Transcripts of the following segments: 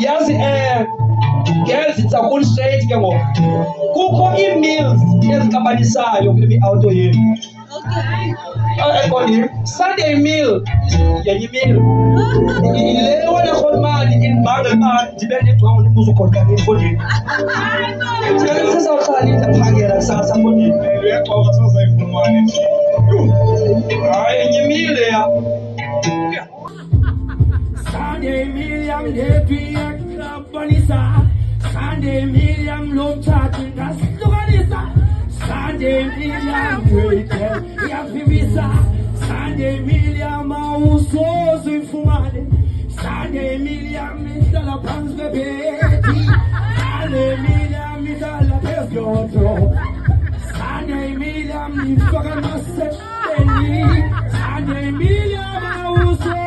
yazi girls it's a good straight ke ngoku kukho ii-meals ezixabanisayo kule mi-auto yenu. Sunday meal yenye meal ile wona khomali inibanga ma ndibe nedwangu ndibuza ukhona efondini sizawuhlala indaphangela sasa fondini uyaxoka sizayifumana hayi yenye meal ya Sunday Milliam Lepi Banisa Sunday Milliam Lom Chatin Kasluganisa Sunday Milliam Waitel Yapivisa Sunday Milliam Auso Zufumade Sunday Milliam Mitala Pans Bebeti Sunday Milliam Mitala Pesgotro Sunday Milliam Nifaga Mase Sunday Milliam Auso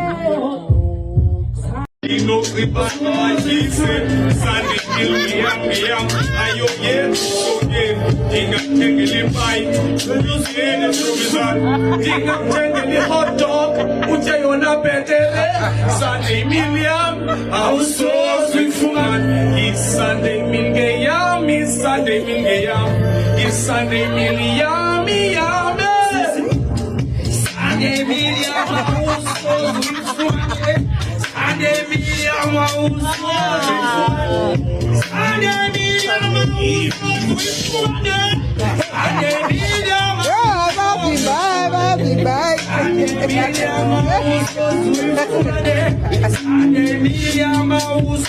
No riba majise sani yam ayo ye so ye dinga tengeli pai lusene trubizan dinga tengeli hot dog utayona betele sani miliam auso zwifuman isande milgeyam isande miliam sande miliam auso zwifuman Sunday Milliam Auso Sunday Milliam Auso Sunday Milliam Bye. Sunday Milliam Auso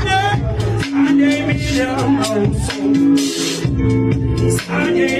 Sunday Milliam Auso Sunday